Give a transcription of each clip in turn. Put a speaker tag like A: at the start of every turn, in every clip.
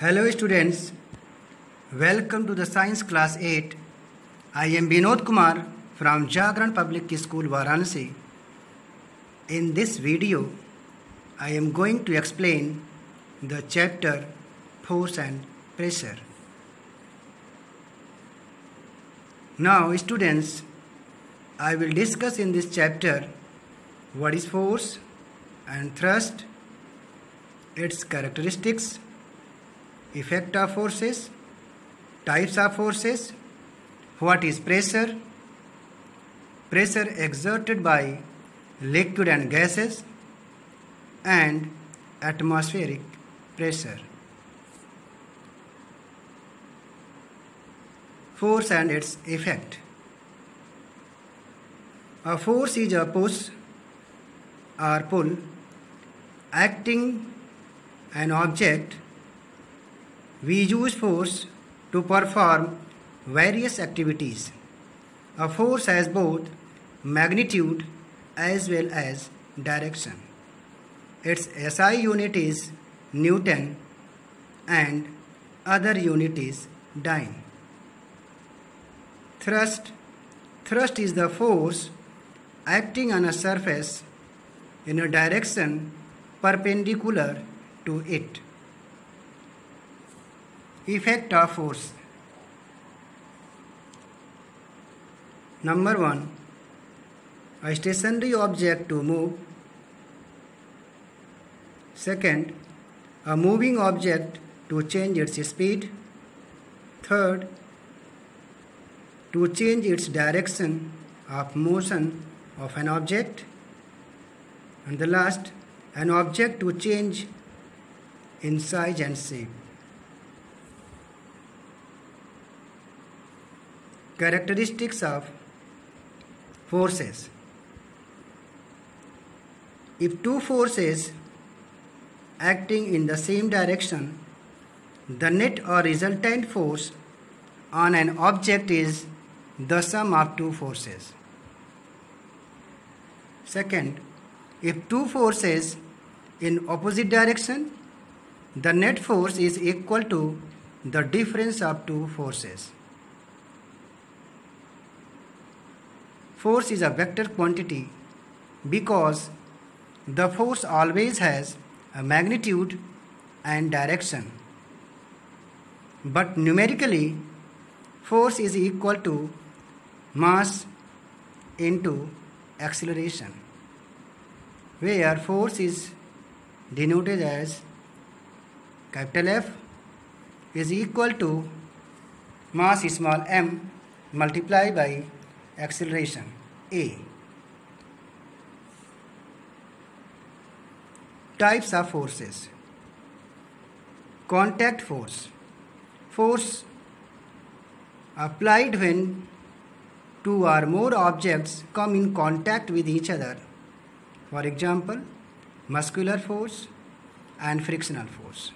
A: Hello students, welcome to the science class 8. I am Binod Kumar from Jagran Public School Varanasi. In this video, I am going to explain the chapter Force and Pressure. Now students, I will discuss in this chapter what is force and thrust, its characteristics, effect of forces, types of forces, what is pressure, pressure exerted by liquid and gases, and atmospheric pressure. Force and its effect. A force is a push or pull acting an object. We use force to perform various activities. A force has both magnitude as well as direction. Its SI unit is Newton and other unit is dyne. Thrust. Thrust is the force acting on a surface in a direction perpendicular to it. Effect of force. Number 1. A stationary object to move. Second, a moving object to change its speed. Third, to change its direction of motion of an object. And the last, an object to change in size and shape. Characteristics of forces. If two forces acting in the same direction, the net or resultant force on an object is the sum of two forces. Second, if two forces in opposite direction, the net force is equal to the difference of two forces. Force is a vector quantity because the force always has a magnitude and direction. But numerically, force is equal to mass into acceleration, where force is denoted as capital F is equal to mass small m multiplied by acceleration A. Types of forces. Contact force. Force applied when two or more objects come in contact with each other. For example, muscular force and frictional force.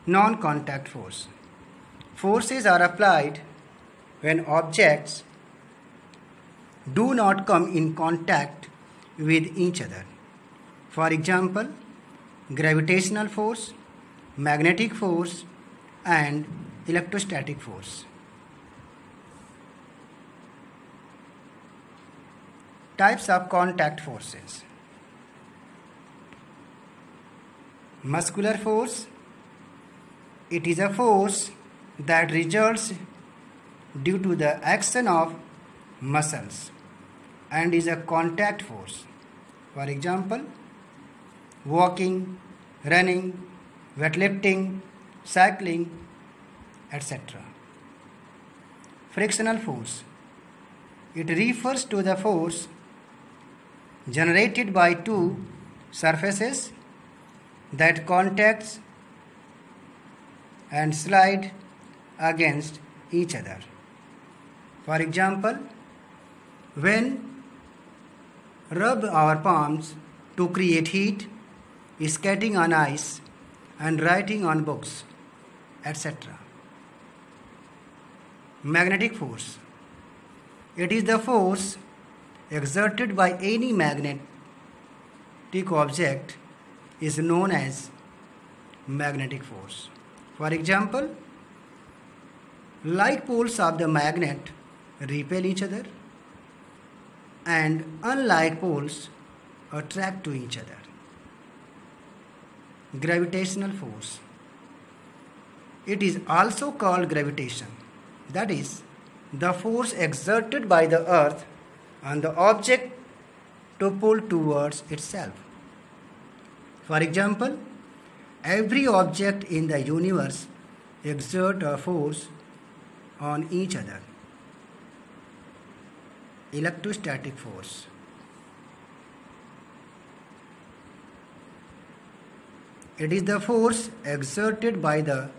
A: Non-contact force. Forces are applied when objects do not come in contact with each other. For example, gravitational force, magnetic force, and electrostatic force. Types of contact forces. Muscular force. It is a force that results due to the action of muscles and is a contact force. For example, walking, running, weightlifting, cycling, etc. Frictional force. It refers to the force generated by two surfaces that contacts and slide against each other. For example, when rub our palms to create heat, skating on ice, and writing on books, etc. Magnetic force. It is the force exerted by any magnetic object is known as magnetic force. For example, like poles of the magnet repel each other and unlike poles attract to each other. Gravitational force. It is also called gravitation. That is, the force exerted by the earth on the object to pull towards itself. For example, every object in the universe exerts a force on each other. Electrostatic force. It is the force exerted by the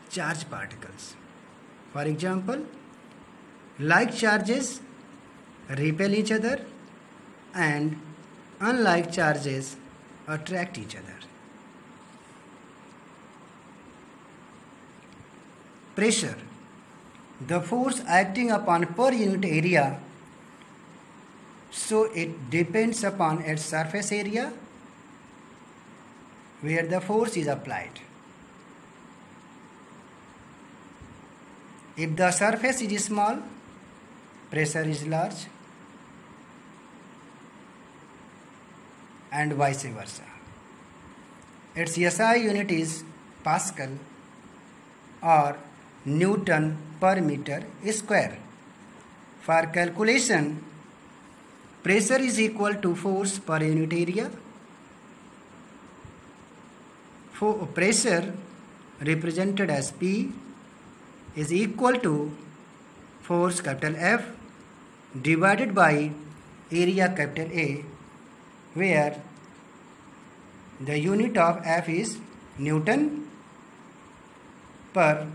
A: charged particles. For example, like charges repel each other and unlike charges attract each other. Pressure. The force acting upon per unit area, so it depends upon its surface area where the force is applied. If the surface is small, pressure is large, and vice versa. Its SI unit is Pascal or Newton per meter square. For calculation, pressure is equal to force per unit area. For pressure represented as P is equal to force capital F divided by area capital A, where the unit of F is Newton per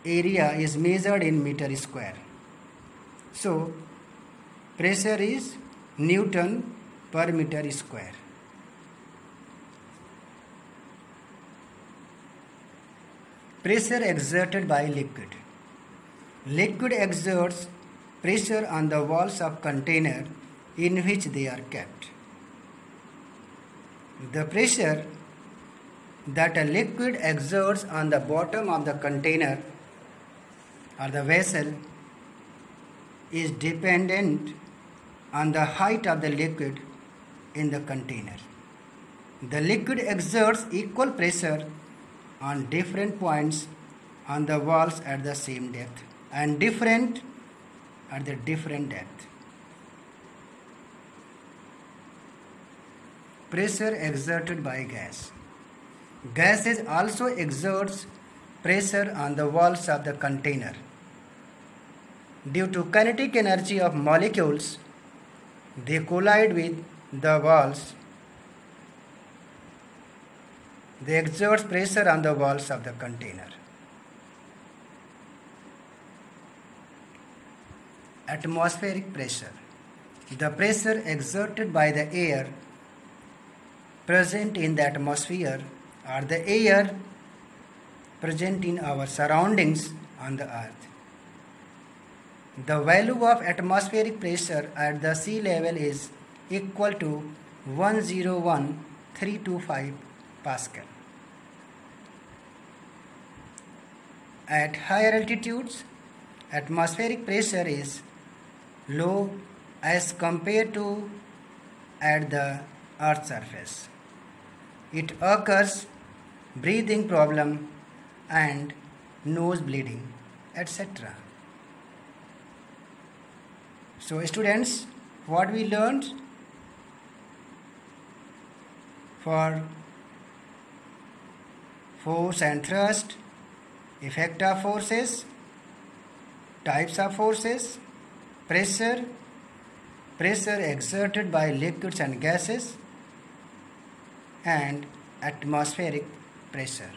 A: area is measured in meter square. So, pressure is Newton per meter square. Pressure exerted by liquid. Liquid exerts pressure on the walls of container in which they are kept. The pressure that a liquid exerts on the bottom of the container or the vessel is dependent on the height of the liquid in the container. The liquid exerts equal pressure on different points on the walls at the same depth and different at the different depth. Pressure exerted by gas. Gases also exerts pressure on the walls of the container. Due to kinetic energy of molecules, they collide with the walls. They exert pressure on the walls of the container. Atmospheric pressure. The pressure exerted by the air present in the atmosphere or the air present in our surroundings on the earth. The value of atmospheric pressure at the sea level is equal to 101,325 Pascal. At higher altitudes, atmospheric pressure is low as compared to at the Earth's surface. It occurs breathing problem and nose bleeding, etc. So students, what we learned for force and thrust, effect of forces, types of forces, pressure exerted by liquids and gases, and atmospheric pressure.